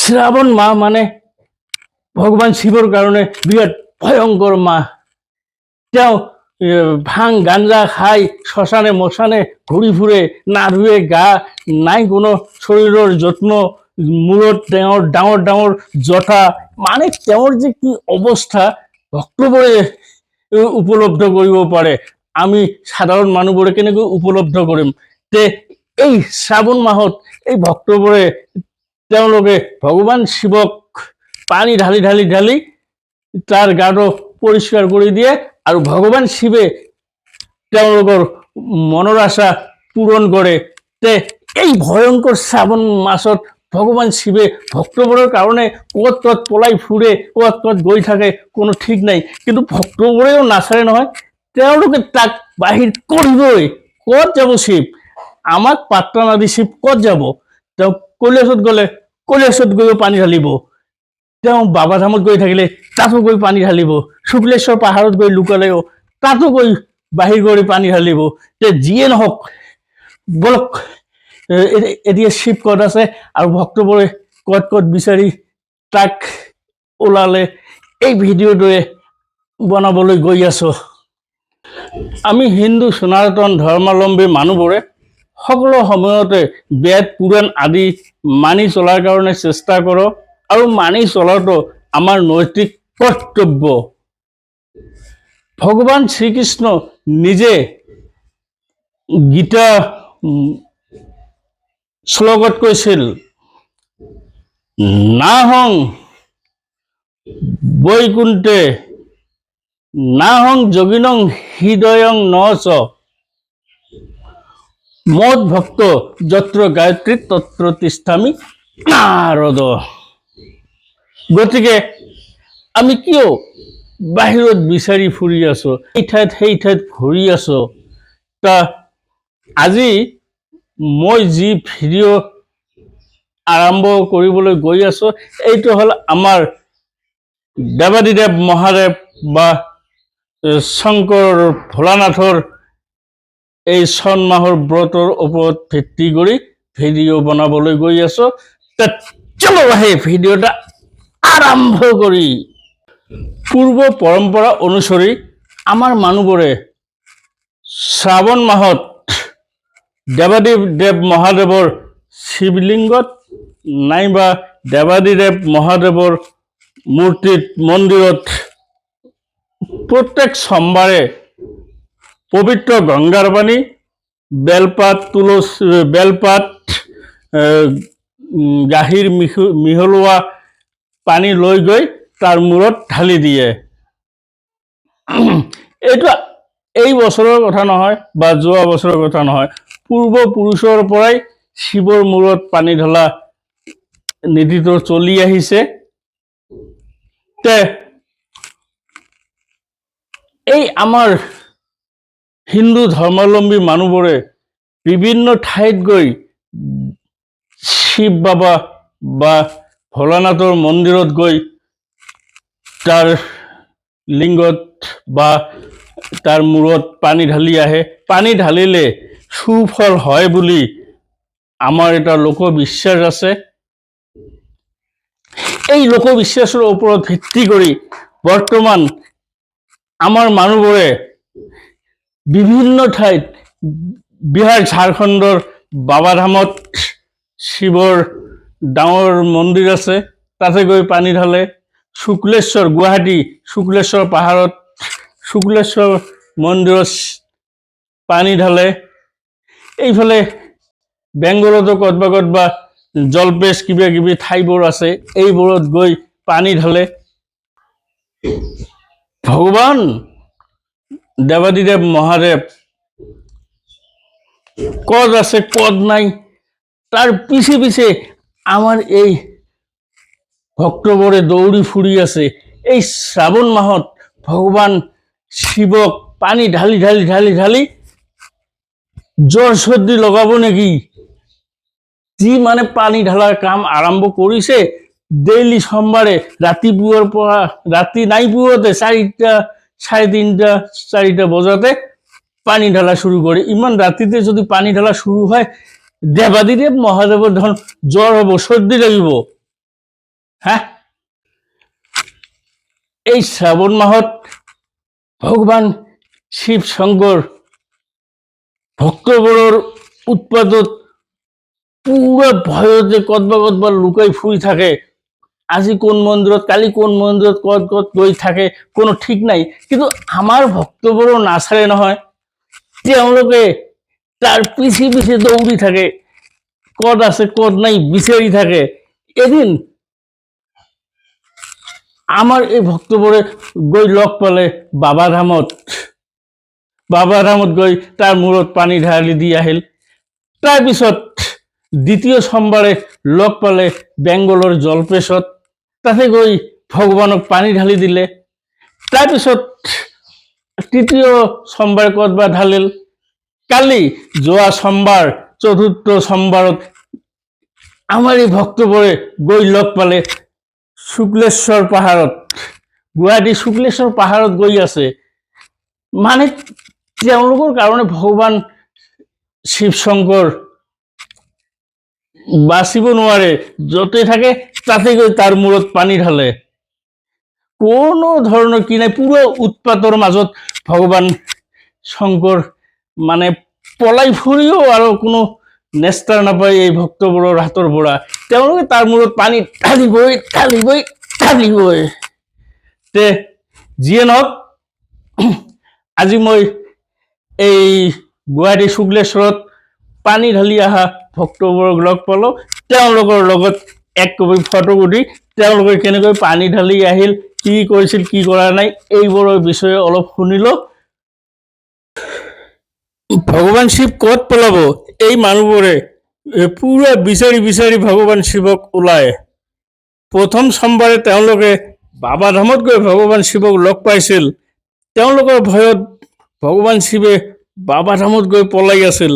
শ্ৰাবণ মাহ মানে ভগৱান শিৱৰ কাৰণে বিৰাট ভয়ংকৰ মাহ। তেওঁ ভাং গাঞ্জা খাই শ্মশানে মশানে ঘূৰি ফুৰে, নাধুৱে গা, নাই কোনো শৰীৰৰ যত্ন, মূৰত তেওঁৰ ডাঙৰ ডাঙৰ জটা, মানে তেওঁৰ যে কি অৱস্থা ভক্তবোৰে উপলব্ধ কৰিব পাৰে, আমি সাধাৰণ মানুহবোৰে কেনেকৈ উপলব্ধ কৰিম। তে এই শ্ৰাবণ মাহত এই ভক্তবোৰে তেওঁলোকে ভগৱান শিৱক পানী ঢালি ঢালি ঢালি তাৰ গাটো পৰিষ্কাৰ কৰি দিয়ে আৰু ভগৱান শিৱে তেওঁলোকৰ মনৰ আশা পূৰণ কৰে। তে এই ভয়ংকৰ শ্ৰাবণ মাসত ভগৱান শিৱে ভক্তবোৰৰ কাৰণে ক'ত ক'ত পলাই ফুৰে, ক'ত ক'ত গৈ থাকে কোনো ঠিক নাই, কিন্তু ভক্তবোৰেও নাচাৰে নহয়, তেওঁলোকে তাক বাহিৰ কৰিবই। ক'ত যাব শিৱ, আমাক পাত্তা নাদি শিৱ ক'ত যাব। তেওঁ কৈলাশত গ'লে কৈলাশত গৈও পানী ঢালিব, তেওঁ বাবাধামত গৈ থাকিলে তাতো গৈ পানী ঢালিব, শুক্লেশ্বৰ পাহাৰত গৈ লুকালেও তাতো গৈ বাহিৰ কৰি পানী ঢালিব। তে যিয়ে নহওক বলক এতিয়া শিৱ ক'ত আছে আৰু ভক্তবোৰে ক'ত ক'ত বিচাৰি তাক ওলালে, এই ভিডিঅ'টোৱে বনাবলৈ গৈ আছো। আমি হিন্দু সনাতন ধৰ্মাৱলম্বী মানুহবোৰে সকলো সময়তে বেদ পুৰাণ আদি মানি চলাৰ কাৰণে চেষ্টা কৰোঁ আৰু মানি চলাটো আমাৰ নৈতিক কৰ্তব্য। ভগৱান শ্ৰীকৃষ্ণ নিজে গীতা শ্লোকত কৈছিল, নাহং বৈকুণ্ঠে নাহং যোগিনং হৃদয়ং নচ মদ ভক্ত যত্র গায়ত্ৰী তত্ৰ তিষ্ঠামি নাৰদ। গতিকে আমি কিয় বাহিৰত বিচাৰি ফুৰি আছো, এই ঠাইত সেই ঠাইত ঘূৰি আছো। তা আজি মই যি ভিডিঅ' আৰম্ভ কৰিবলৈ গৈ আছো, এইটো হ'ল আমাৰ দেৱাদিদেৱ মহাদেৱ বা শংকৰ ভোলানাথৰ এই চন মাহৰ ব্ৰতৰ ওপৰত ভিত্তি কৰি ভিডিঅ' বনাবলৈ গৈ আছো। চলো আহে ভিডিঅ'টা আৰম্ভ কৰি। পূৰ্ব পৰম্পৰা অনুসৰি আমাৰ মানুহবোৰে শ্ৰাবণ মাহত দেৱাদিদেৱ মহাদেৱৰ শিৱলিংগত নাইবা দেৱাদিদেৱ মহাদেৱৰ মূৰ্তিত মন্দিৰত প্ৰত্যেক সোমবাৰে পবিত্ৰ গংগাৰ পানী, বেলপাত, বেলপাত, গাখীৰ মিহলোৱা পানী লৈ গৈ তাৰ মূৰত ঢালি দিয়ে। এইটো এই বছৰৰ কথা নহয় বা যোৱা বছৰৰ কথা নহয়, পূৰ্বপুৰুষৰ পৰাই শিৱৰ মূৰত পানী ঢলা নীতিটো চলি আহিছে। তে এই আমাৰ হিন্দু ধৰ্মাৱলম্বী মানুহবোৰে বিভিন্ন ঠাইত গৈ শিৱ বাবা বা ভোলানাথৰ মন্দিৰত গৈ তাৰ লিংগত বা তাৰ মূৰত পানী ঢালি আহে। পানী ঢালিলে সুফল হয় বুলি আমাৰ এটা লোকবিশ্বাস আছে। এই লোকবিশ্বাসৰ ওপৰত ভিত্তি কৰি বৰ্তমান আমাৰ মানুহবোৰে বিভিন্ন ঠাইত বিহাৰ ঝাৰখণ্ডৰ বাবাধামত শিৱৰ ডাঙৰ মন্দিৰ আছে, তাতে গৈ পানী ঢালে। শুক্লেশ্বৰ গুৱাহাটী শুক্লেশ্বৰ পাহাৰত শুক্লেশ্বৰ মন্দিৰত পানী ঢালে। এইফালে বেংগলতো ক'তবা ক'তবা জলপেচ কিবা কিবি ঠাইবোৰ আছে, এইবোৰত গৈ পানী ঢালে। ভগৱান দেৱাদিদেৱ মহাদেৱ ক'ত আছে ক'ত নাই তাৰ পিছে পিছে আমাৰ এই ভক্তবোৰে দৌৰি ফুৰি আছে। এই শ্ৰাবণ মাহত ভগৱান শিৱক পানী ঢালি ঢালি ঢালি ঢালি জ্বৰ চৰ্দি লগাব নেকি, যি মানে পানী ঢালাৰ কাম আৰম্ভ কৰিছে। ডেইলি সোমবাৰে ৰাতিপুৱাৰ পৰা ৰাতি নাই পুৱাতে 4টা 3:30 4টা বজাতে পানী ঢালা শুৰু কৰে। ইমান ৰাতিতে যদি পানী ঢালা শুৰু হয়, দেৱাদিদেৱ মহাদেৱৰ ধন জ্বৰ হ'ব, সৰ্দি লাগিব। হা এই শ্ৰাৱণ মাহত ভগৱান শিৱ শংকৰ ভক্তবোৰৰ উৎপাতত পুৰা ভয়তে কতবা লুকাই ফুৰি থাকে। আজি কোন মন্দিৰত, কালি কোন মন্দিৰত, ক'ত গৈ থাকে কোনো ঠিক নাই। কিন্তু আমাৰ ভক্তবোৰো নাচাৰে নহয়, তেওঁলোকে তাৰ পিছে পিছে দৌৰি থাকে, ক'ত আছে ক'ত নাই বিচাৰি থাকে। এদিন আমাৰ এই ভক্তবোৰে গৈ লগ পালে বাবা ধামত গৈ তাৰ মূৰত পানী ঢালি দি আহিল। তাৰপিছত দ্বিতীয় সোমবাৰে লগ পালে বেংগলৰ জলপেশত, তাতে গৈ ভগৱানক পানী ঢালি দিলে। তাৰপিছত তৃতীয় সোমবাৰে ক'তবা ঢালিল। কালি যোৱা সোমবাৰ চতুৰ্থ সোমবাৰত আমাৰ এই ভক্তবোৰে গৈ লগ পালে শুক্লেশ্বৰ পাহাৰত, গুৱাহাটী শুক্লেশ্বৰ পাহাৰত গৈ আছে। মানে তেওঁলোকৰ কাৰণে ভগৱান শিৱ শংকৰ বাচিব নোৱাৰে, য'তে থাকে তাতে গৈ তাৰ মূৰত পানী ঢালে। কোনো ধৰণৰ কি নাই, পুৰো উৎপাতৰ মাজত ভগৱান শংকৰ মানে পলাই ফুৰিও আৰু কোনো নেস্তাৰ নাপায় এই ভক্তবোৰৰ হাতৰ পৰা। তেওঁলোকে তাৰ মূৰত পানী ঢালিবই। তে যিয়ে নহওক, আজি মই এই গুৱাহাটী শুক্লেশ্বৰত পানী ঢালি অহা ভক্তবোৰক লগ পালো। তেওঁলোকৰ লগত এক কপি ফটো উঠি তেওঁলোকে কেনেকৈ পানী ঢালি আহিল, কি কৰিছিল কি কৰা নাই, এইবোৰৰ বিষয়ে অলপ শুনিলো। ভগৱান শিৱ ক'ত পলাব, এই মানুহবোৰে পুৰা বিচাৰি বিচাৰি ভগৱান শিৱক ওলায়। প্ৰথম সোমবাৰে তেওঁলোকে বাবা ধামত গৈ ভগৱান শিৱক লগ পাইছিল। তেওঁলোকৰ ভয়ত ভগৱান শিৱে বাবা ধামত গৈ পলাই আছিল।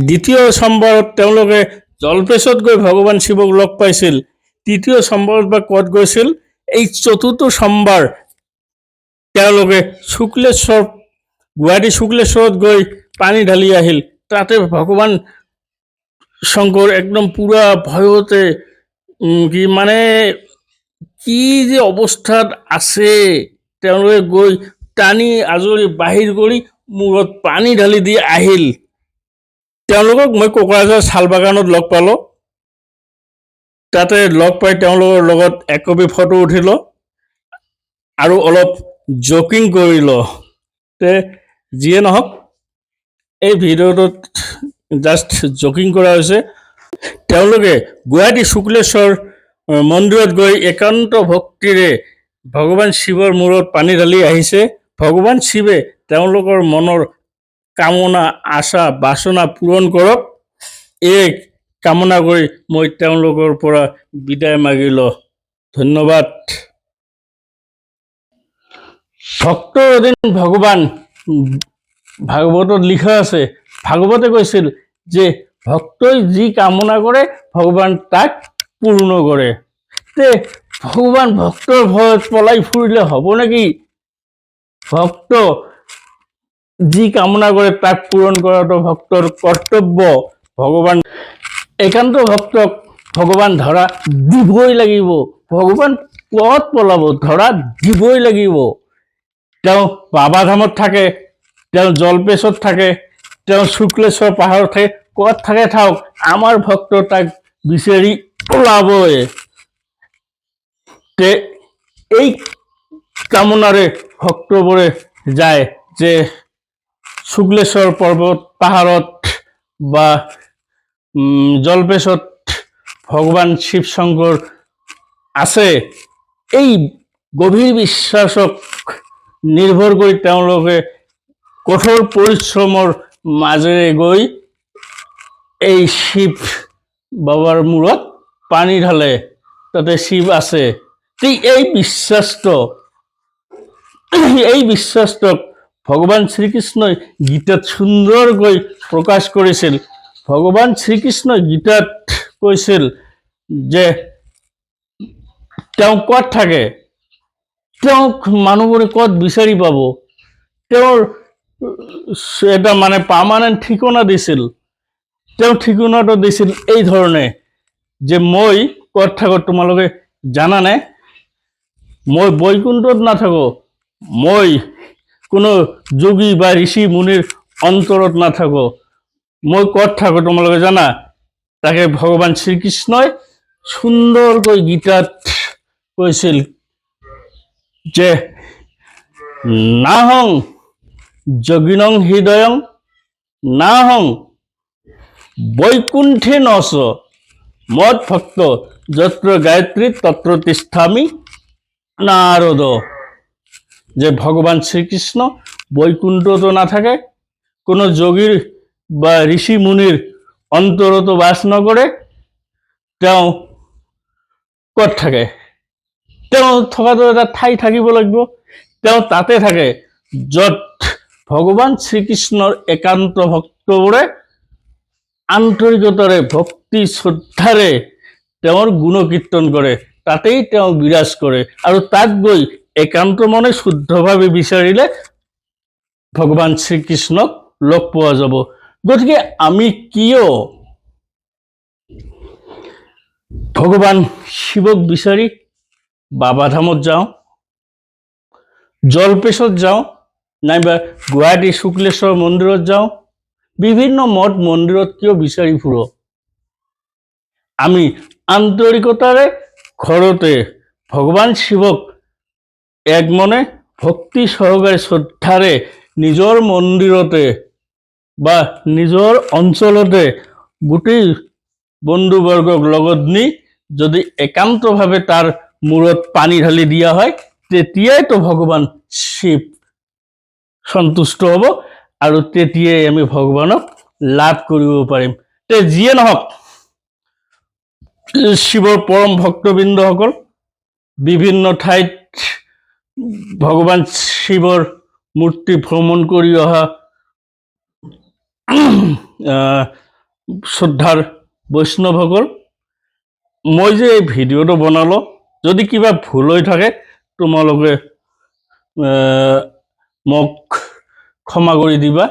দ্বিতীয় সোমবাৰত তেওঁলোকে জলপেশত গৈ ভগৱান শিৱক লগ পাইছিল। তৃতীয় সোমবাৰত বা ক'ত গৈছিল। এই চতুৰ্থ সোমবাৰ তেওঁলোকে গুৱাহাটী শুক্লেশ্বৰত গৈ পানী ঢালি আহিল। তাতে ভগৱান শংকৰ একদম পুৰা ভয়তে কি মানে কি যে অৱস্থাত আছে, তেওঁলোকে গৈ টানি আজৰি বাহিৰ কৰি মূৰত পানী ঢালি দি আহিল। তেওঁলোকক মই কোকৰাঝাৰ শাল বাগানত লগ পালো। তাতে লগ পাই তেওঁলোকৰ লগত এক কপি ফটো উঠিলো আৰু অলপ জকিং কৰিলো। তে যিয়ে নহওক, এই ভিডিঅ'টোত জাষ্ট জকিং কৰা হৈছে। তেওঁলোকে গুৱাহাটী শুক্লেশ্বৰ মন্দিৰত গৈ একান্ত ভক্তিৰে ভগৱান শিৱৰ মূৰত পানী ঢালি আহিছে। ভগৱান শিৱে তেওঁলোকৰ মনৰ কামনা আশা বাসনা পূৰণ কৰক, এই কামনা কৰি মই তেওঁলোকৰ পৰা বিদায় মাগিলো। ধন্যবাদ। ভক্তৰ অধীন ভগৱান, ভাগৱতত লিখা আছে, ভাগৱতে কৈছিল যে ভক্তই যি কামনা কৰে ভগৱান তাক পূৰ্ণ কৰে। তে ভগৱান ভক্তৰ ভয়ত পলাই ফুৰিলে হ'ব নেকি? ভক্ত যি কামনা কৰে তাক পূৰণ কৰাটো ভক্তৰ কৰ্তব্য। ভগৱান একান্ত ভক্তক ভগৱান ধৰা দিবই লাগিব। ভগৱান ক'ত পলাব, ধৰা দিবই লাগিব। তেওঁ বাবা ধামত থাকে, তেওঁ জলপেশত থাকে, তেওঁ শুক্লেশ্বৰ পাহাৰত থাকে, ক'ত থাকে থাকক, আমাৰ ভক্ত তাক বিচাৰি ওলাবই। তে এই কামনাৰে ভক্তবোৰে যায় যে শুক্লেশ্বৰ পৰ্বত পাহাৰত বা জলপেশত ভগৱান শিৱ শংকৰ আছে। এই গভীৰ বিশ্বাসক নিৰ্ভৰ কৰি তেওঁলোকে কঠোৰ পৰিশ্ৰমৰ মাজেৰে গৈ এই শিৱ বাবাৰ মূৰত পানী ঢালে, তাতে শিৱ আছে। এই বিশ্বাসক ভগৱান শ্ৰীকৃষ্ণই গীতাত সুন্দৰকৈ প্ৰকাশ কৰিছিল। ভগৱান শ্ৰীকৃষ্ণই গীতাত কৈছিল যে তেওঁ ক'ত থাকে, তেওঁক মানুহবোৰে ক'ত বিচাৰি পাব। তেওঁৰ এটা মানে পাৰ্মানেণ্ট ঠিকনা দিছিল। তেওঁ ঠিকনাটো দিছিল এই ধৰণে যে মই ক'ত থাকো তোমালোকে জানানে? মই বৈকুণ্ঠত নাথাকো, মই কোনো যোগী বা ঋষি মুনিৰ অন্তৰত নাথাকো। মই ক'ত থাকো তোমালোকে জানা? তাকে ভগৱান শ্ৰীকৃষ্ণই সুন্দৰকৈ গীতাত কৈছিল যে নাহং যোগিনং হৃদয়ং নাহং বৈকুণ্ঠে নচ মদ ভক্ত যত্র গায়ত্রী তত্র তিষ্ঠামি নারদ। যে ভগবান শ্রীকৃষ্ণ বৈকুণ্ঠতো না থাকে, কোনো যোগীৰ বা ঋষি মুনিৰ অন্তৰতো বাস নকৰে, তেওঁ ক'ত থাকে? তেওঁ থকাটো এটা ঠাই থাকিব লাগিব। তেওঁ তাতে থাকে য'ত ভগৱান শ্ৰীকৃষ্ণৰ একান্ত ভক্তবোৰে আন্তৰিকতাৰে ভক্তি শ্ৰদ্ধাৰে তেওঁৰ গুণকীৰ্তন কৰে, তাতেই তেওঁ বিৰাজ কৰে। আৰু তাত গৈ একান্ত মনে শুদ্ধভাৱে বিচাৰিলে ভগৱান শ্ৰীকৃষ্ণক লগ পোৱা যাব। গতিকে আমি কিয় ভগৱান শিৱক বিচাৰি বাবাধামত যাওঁ, জলপেশত যাওঁ, নাইবা গুৱাহাটী শুক্লেশ্বৰ মন্দিৰত যাওঁ, বিভিন্ন মঠ মন্দিৰত কিয় বিচাৰি ফুৰো? আমি আন্তৰিকতাৰে ঘৰতে ভগৱান শিৱক এক মনে ভক্তি সহকাৰে শ্ৰদ্ধাৰে নিজৰ মন্দিৰতে বা নিজৰ অঞ্চলতে গোটেই বন্ধুবৰ্গক লগত নি যদি একান্তভাৱে তাৰ মূৰত পানী ঢালি দিয়া হয়, তেতিয়াইতো ভগৱান শিৱ সন্তুষ্ট হ'ব আৰু তেতিয়াই আমি ভগৱানক লাভ কৰিব পাৰিম। তে যিয়ে নহওক, শিৱৰ পৰম ভক্তবৃন্দসকল বিভিন্ন ঠাইত ভগৱান শিৱৰ মূৰ্তি ভ্ৰমণ কৰি অহা শ্ৰদ্ধাৰ বৈষ্ণৱসকল, মই যে এই ভিডিঅ'টো বনালো, যদি কিবা ভুল হৈ থাকে তোমালোকে মোক ক্ষমা কৰি দিবা।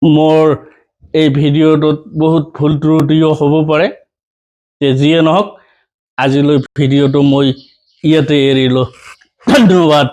মোৰ এই ভিডিঅ'টোত বহুত ভুল ত্ৰুটিও হ'ব পাৰে। যিয়ে নহওক, আজিলৈ ভিডিঅ'টো মই ইয়াতে এৰিলো। ধন্যবাদ।